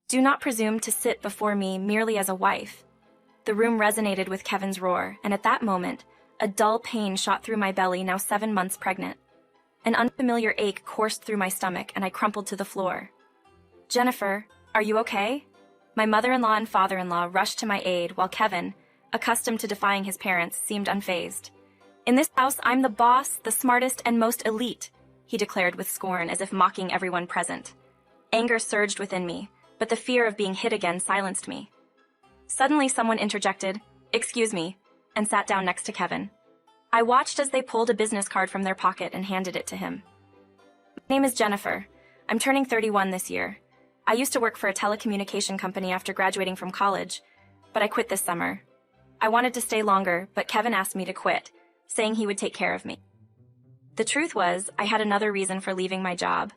Do not presume to sit before me merely as a wife. The room resonated with Kevin's roar, and at that moment, a dull pain shot through my belly, now 7 months pregnant. An unfamiliar ache coursed through my stomach, and I crumpled to the floor. Jennifer, are you okay? My mother-in-law and father-in-law rushed to my aid, while Kevin, accustomed to defying his parents, seemed unfazed. In this house, I'm the boss, the smartest, and most elite, he declared with scorn, as if mocking everyone present. Anger surged within me, but the fear of being hit again silenced me. Suddenly, someone interjected, "Excuse me," and sat down next to Kevin. I watched as they pulled a business card from their pocket and handed it to him. My name is Jennifer. I'm turning 31 this year. I used to work for a telecommunication company after graduating from college, but I quit this summer. I wanted to stay longer, but Kevin asked me to quit, saying he would take care of me. The truth was, I had another reason for leaving my job.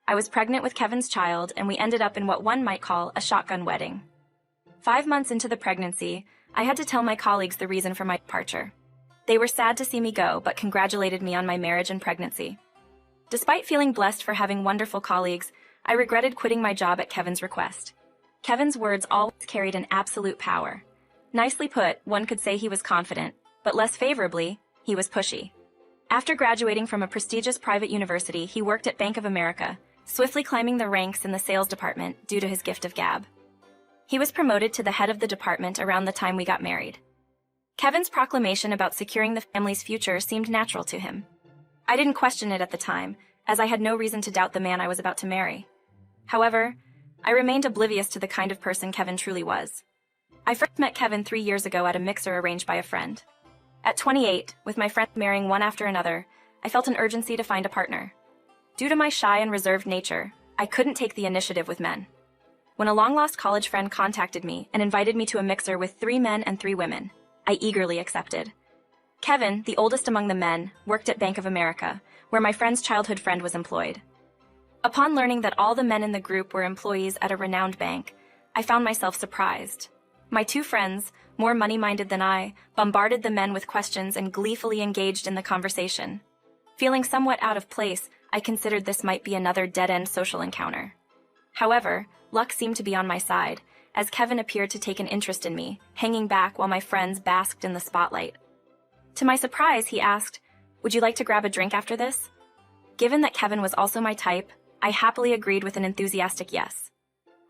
I was pregnant with Kevin's child, and we ended up in what one might call a shotgun wedding. 5 months into the pregnancy, I had to tell my colleagues the reason for my departure. They were sad to see me go, but congratulated me on my marriage and pregnancy. Despite feeling blessed for having wonderful colleagues, I regretted quitting my job at Kevin's request. Kevin's words always carried an absolute power. Nicely put, one could say he was confident, but less favorably, he was pushy. After graduating from a prestigious private university, he worked at Bank of America, swiftly climbing the ranks in the sales department due to his gift of gab. He was promoted to the head of the department around the time we got married. Kevin's proclamation about securing the family's future seemed natural to him. I didn't question it at the time, as I had no reason to doubt the man I was about to marry. However, I remained oblivious to the kind of person Kevin truly was. I first met Kevin 3 years ago at a mixer arranged by a friend. At 28, with my friends marrying one after another, I felt an urgency to find a partner. Due to my shy and reserved nature, I couldn't take the initiative with men. When a long-lost college friend contacted me and invited me to a mixer with 3 men and 3 women, I eagerly accepted. Kevin, the oldest among the men, worked at Bank of America, where my friend's childhood friend was employed. Upon learning that all the men in the group were employees at a renowned bank, I found myself surprised. My 2 friends, more money-minded than I, bombarded the men with questions and gleefully engaged in the conversation. Feeling somewhat out of place, I considered this might be another dead-end social encounter. However, luck seemed to be on my side, as Kevin appeared to take an interest in me, hanging back while my friends basked in the spotlight. To my surprise, he asked, "Would you like to grab a drink after this?" Given that Kevin was also my type, I happily agreed with an enthusiastic yes.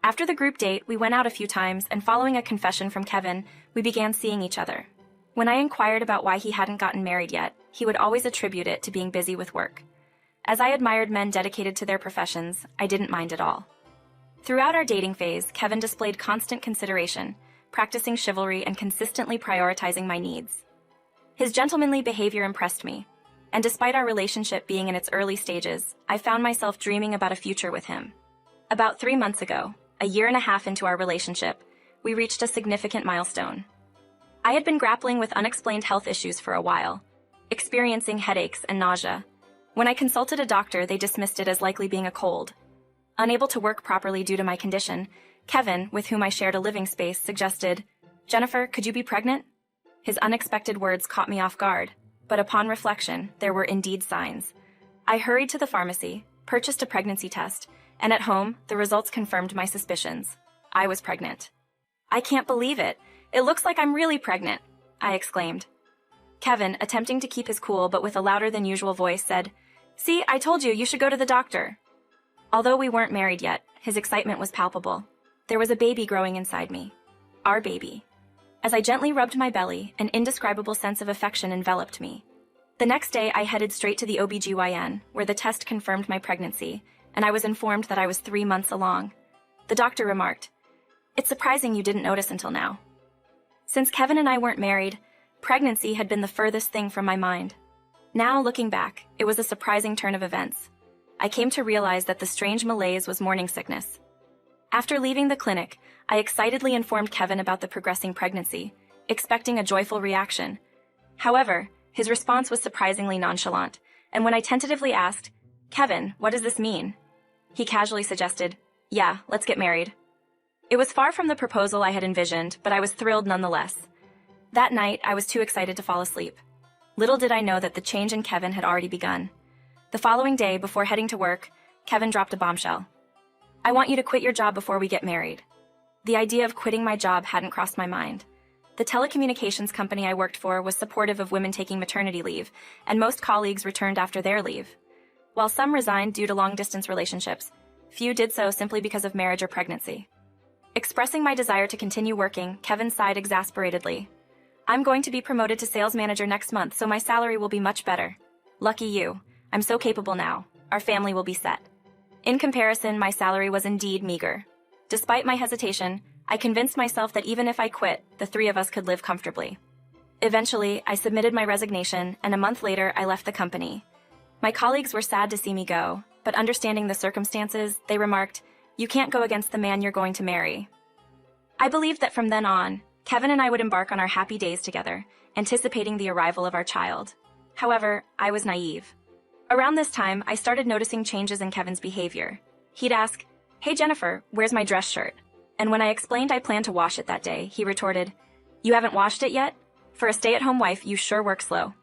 After the group date, we went out a few times, and following a confession from Kevin, we began seeing each other. When I inquired about why he hadn't gotten married yet, he would always attribute it to being busy with work. As I admired men dedicated to their professions, I didn't mind at all. Throughout our dating phase, Kevin displayed constant consideration, practicing chivalry and consistently prioritizing my needs. His gentlemanly behavior impressed me, and despite our relationship being in its early stages, I found myself dreaming about a future with him. About 3 months ago, a year and a half into our relationship, we reached a significant milestone. I had been grappling with unexplained health issues for a while, experiencing headaches and nausea. When I consulted a doctor, they dismissed it as likely being a cold. Unable to work properly due to my condition, Kevin, with whom I shared a living space, suggested, "Jennifer, could you be pregnant?" His unexpected words caught me off guard, but upon reflection, there were indeed signs. I hurried to the pharmacy, purchased a pregnancy test, and at home, the results confirmed my suspicions. I was pregnant. "I can't believe it. It looks like I'm really pregnant," I exclaimed. Kevin, attempting to keep his cool but with a louder than usual voice, said, "See, I told you should go to the doctor." Although we weren't married yet, his excitement was palpable. There was a baby growing inside me. Our baby. As I gently rubbed my belly, an indescribable sense of affection enveloped me. The next day, I headed straight to the OBGYN, where the test confirmed my pregnancy, and I was informed that I was 3 months along. The doctor remarked, "It's surprising you didn't notice until now." Since Kevin and I weren't married, pregnancy had been the furthest thing from my mind. Now, looking back, it was a surprising turn of events. I came to realize that the strange malaise was morning sickness. After leaving the clinic, I excitedly informed Kevin about the progressing pregnancy, expecting a joyful reaction. However, his response was surprisingly nonchalant, and when I tentatively asked, "Kevin, what does this mean?" he casually suggested, "Yeah, let's get married." It was far from the proposal I had envisioned, but I was thrilled nonetheless. That night, I was too excited to fall asleep. Little did I know that the change in Kevin had already begun. The following day, before heading to work, Kevin dropped a bombshell. I want you to quit your job before we get married. The idea of quitting my job hadn't crossed my mind. The telecommunications company I worked for was supportive of women taking maternity leave, and most colleagues returned after their leave. While some resigned due to long-distance relationships, few did so simply because of marriage or pregnancy. Expressing my desire to continue working, Kevin sighed exasperatedly. I'm going to be promoted to sales manager next month, so my salary will be much better. Lucky you. I'm so capable now. Our family will be set. In comparison, my salary was indeed meager. Despite my hesitation, I convinced myself that even if I quit, the three of us could live comfortably. Eventually, I submitted my resignation, and a month later, I left the company. My colleagues were sad to see me go, but understanding the circumstances, they remarked, "You can't go against the man you're going to marry." I believed that from then on, Kevin and I would embark on our happy days together, anticipating the arrival of our child. However, I was naive. Around this time, I started noticing changes in Kevin's behavior. He'd ask, "Hey Jennifer, where's my dress shirt?" And when I explained I planned to wash it that day, he retorted, "You haven't washed it yet? For a stay-at-home wife, you sure work slow."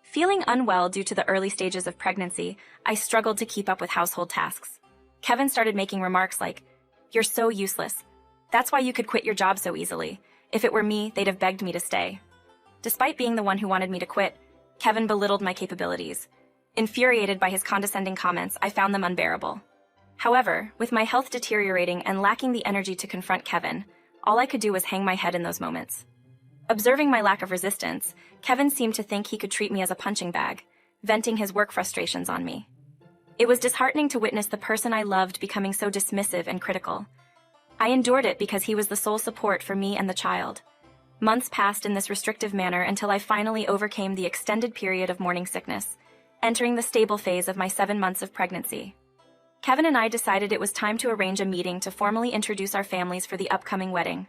Feeling unwell due to the early stages of pregnancy, I struggled to keep up with household tasks. Kevin started making remarks like, "You're so useless. That's why you could quit your job so easily. If it were me, they'd have begged me to stay." Despite being the one who wanted me to quit, Kevin belittled my capabilities. Infuriated by his condescending comments, I found them unbearable. However, with my health deteriorating and lacking the energy to confront Kevin, all I could do was hang my head in those moments. Observing my lack of resistance, Kevin seemed to think he could treat me as a punching bag, venting his work frustrations on me. It was disheartening to witness the person I loved becoming so dismissive and critical. I endured it because he was the sole support for me and the child. Months passed in this restrictive manner until I finally overcame the extended period of morning sickness, entering the stable phase of my 7 months of pregnancy. Kevin and I decided it was time to arrange a meeting to formally introduce our families for the upcoming wedding.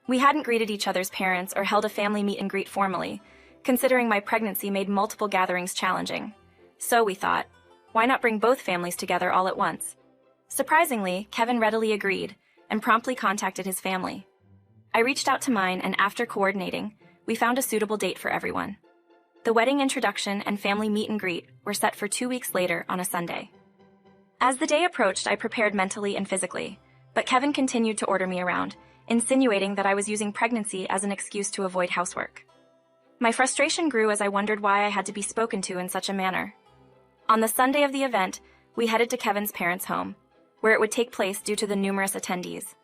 We hadn't greeted each other's parents or held a family meet and greet formally, considering my pregnancy made multiple gatherings challenging. So we thought, why not bring both families together all at once? Surprisingly, Kevin readily agreed and promptly contacted his family. I reached out to mine, and after coordinating, we found a suitable date for everyone. The wedding introduction and family meet and greet were set for 2 weeks later on a Sunday. As the day approached, I prepared mentally and physically, but Kevin continued to order me around, insinuating that I was using pregnancy as an excuse to avoid housework. My frustration grew as I wondered why I had to be spoken to in such a manner. On the Sunday of the event, we headed to Kevin's parents' home, where it would take place due to the numerous attendees.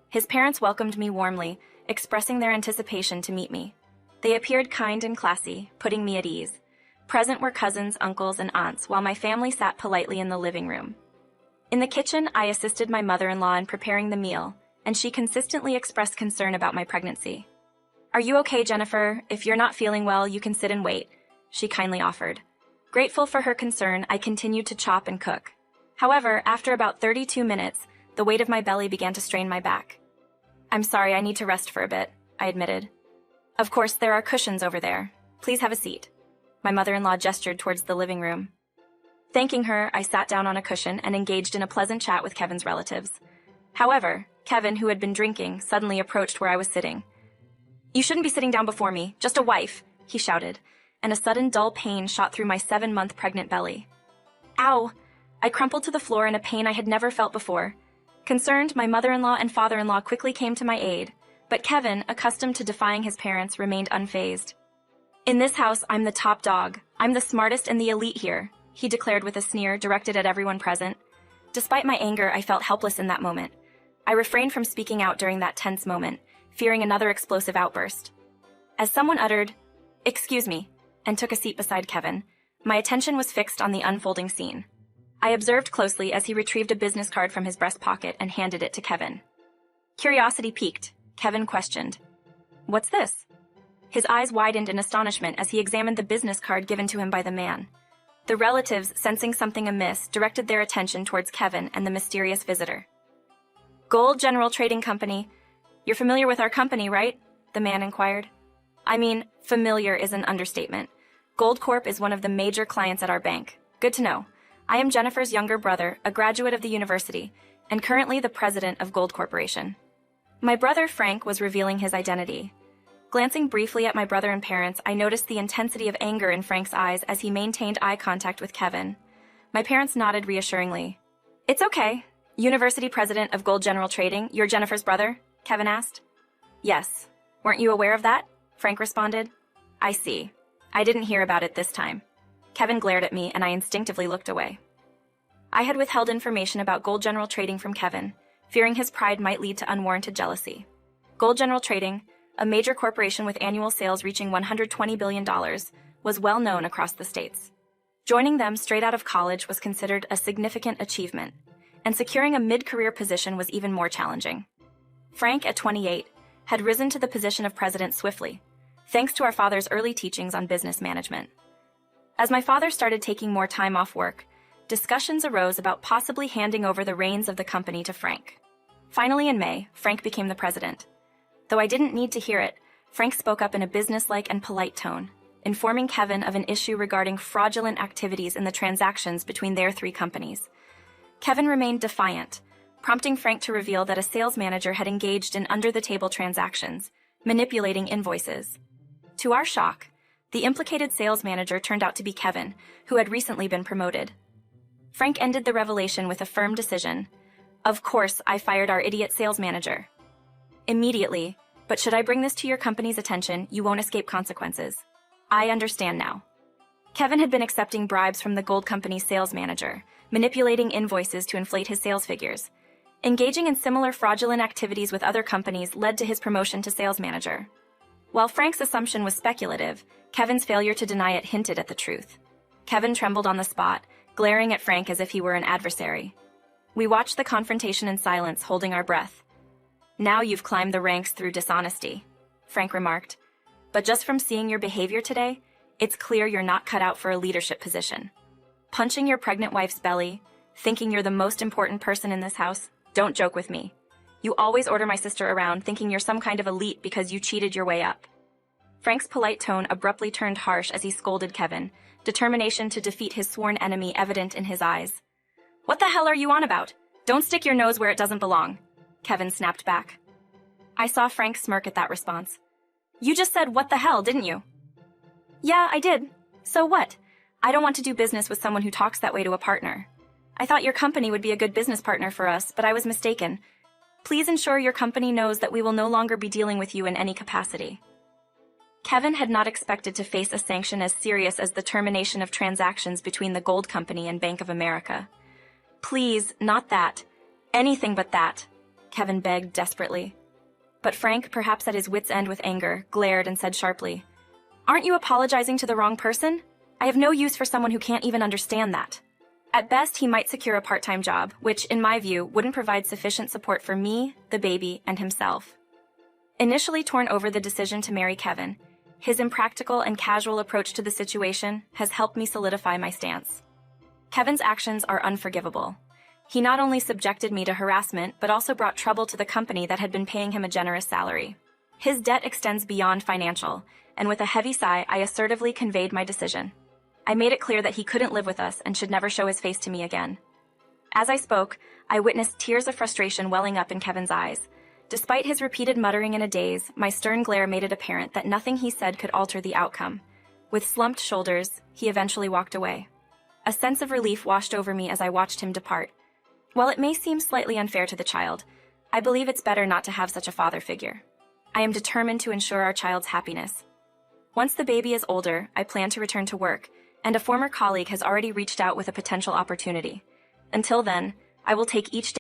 His parents welcomed me warmly, expressing their anticipation to meet me. They appeared kind and classy, putting me at ease. Present were cousins, uncles, and aunts, while my family sat politely in the living room. In the kitchen, I assisted my mother-in-law in preparing the meal, and she consistently expressed concern about my pregnancy. "Are you okay, Jennifer? If you're not feeling well, you can sit and wait," she kindly offered. Grateful for her concern, I continued to chop and cook. However, after about 32 minutes, the weight of my belly began to strain my back. "I'm sorry, I need to rest for a bit," I admitted. "Of course, there are cushions over there. Please have a seat." My mother-in-law gestured towards the living room. Thanking her, I sat down on a cushion and engaged in a pleasant chat with Kevin's relatives. However, Kevin, who had been drinking, suddenly approached where I was sitting. "You shouldn't be sitting down before me, just a wife," he shouted, and a sudden dull pain shot through my 7-month pregnant belly. "Ow!" I crumpled to the floor in a pain I had never felt before. Concerned, my mother-in-law and father-in-law quickly came to my aid, but Kevin, accustomed to defying his parents, remained unfazed. "In this house, I'm the top dog. I'm the smartest and the elite here," he declared with a sneer directed at everyone present. Despite my anger, I felt helpless in that moment. I refrained from speaking out during that tense moment, fearing another explosive outburst. As someone uttered, "Excuse me," and took a seat beside Kevin, my attention was fixed on the unfolding scene. I observed closely as he retrieved a business card from his breast pocket and handed it to Kevin. Curiosity piqued, Kevin questioned, "What's this?" His eyes widened in astonishment as he examined the business card given to him by the man. The relatives, sensing something amiss, directed their attention towards Kevin and the mysterious visitor. "Gold General Trading Company. You're familiar with our company, right?" the man inquired. "I mean, familiar is an understatement. Gold Corp is one of the major clients at our bank. Good to know. I am Jennifer's younger brother, a graduate of the university, and currently the president of Gold Corporation." My brother Frank was revealing his identity. Glancing briefly at my brother and parents, I noticed the intensity of anger in Frank's eyes as he maintained eye contact with Kevin. My parents nodded reassuringly. "It's okay. University president of Gold General Trading, you're Jennifer's brother? Kevin asked. Yes. Weren't you aware of that? Frank responded. I see. I didn't hear about it this time. Kevin glared at me and I instinctively looked away. I had withheld information about Gold General Trading from Kevin, fearing his pride might lead to unwarranted jealousy. Gold General Trading, a major corporation with annual sales reaching $120 billion, was well known across the states. Joining them straight out of college was considered a significant achievement, and securing a mid-career position was even more challenging. Frank, at 28, had risen to the position of president swiftly, thanks to our father's early teachings on business management. As my father started taking more time off work, discussions arose about possibly handing over the reins of the company to Frank. Finally, in May, Frank became the president. Though I didn't need to hear it, Frank spoke up in a businesslike and polite tone, informing Kevin of an issue regarding fraudulent activities in the transactions between their three companies. Kevin remained defiant, prompting Frank to reveal that a sales manager had engaged in under-the-table transactions, manipulating invoices. To our shock, the implicated sales manager turned out to be Kevin, who had recently been promoted. Frank ended the revelation with a firm decision. Of course, I fired our idiot sales manager. Immediately, but should I bring this to your company's attention, you won't escape consequences. I understand now. Kevin had been accepting bribes from the gold company's sales manager, manipulating invoices to inflate his sales figures. Engaging in similar fraudulent activities with other companies led to his promotion to sales manager. While Frank's assumption was speculative, Kevin's failure to deny it hinted at the truth. Kevin trembled on the spot, glaring at Frank as if he were an adversary. We watched the confrontation in silence, holding our breath. Now you've climbed the ranks through dishonesty, Frank remarked. But just from seeing your behavior today, it's clear you're not cut out for a leadership position. Punching your pregnant wife's belly, thinking you're the most important person in this house, don't joke with me. You always order my sister around thinking you're some kind of elite because you cheated your way up. Frank's polite tone abruptly turned harsh as he scolded Kevin, determination to defeat his sworn enemy evident in his eyes. What the hell are you on about? Don't stick your nose where it doesn't belong, Kevin snapped back. I saw Frank smirk at that response. You just said what the hell, didn't you? Yeah, I did. So what? I don't want to do business with someone who talks that way to a partner. I thought your company would be a good business partner for us, but I was mistaken. Please ensure your company knows that we will no longer be dealing with you in any capacity. Kevin had not expected to face a sanction as serious as the termination of transactions between the gold company and Bank of America. Please, not that. Anything but that, Kevin begged desperately. But Frank, perhaps at his wit's end with anger, glared and said sharply, Aren't you apologizing to the wrong person? I have no use for someone who can't even understand that. At best, he might secure a part-time job, which, in my view, wouldn't provide sufficient support for me, the baby, and himself. Initially torn over the decision to marry Kevin, his impractical and casual approach to the situation has helped me solidify my stance. Kevin's actions are unforgivable. He not only subjected me to harassment, but also brought trouble to the company that had been paying him a generous salary. His debt extends beyond financial, and with a heavy sigh, I assertively conveyed my decision. I made it clear that he couldn't live with us and should never show his face to me again. As I spoke, I witnessed tears of frustration welling up in Kevin's eyes. Despite his repeated muttering in a daze, my stern glare made it apparent that nothing he said could alter the outcome. With slumped shoulders, he eventually walked away. A sense of relief washed over me as I watched him depart. While it may seem slightly unfair to the child, I believe it's better not to have such a father figure. I am determined to ensure our child's happiness. Once the baby is older, I plan to return to work, and a former colleague has already reached out with a potential opportunity. Until then, I will take each day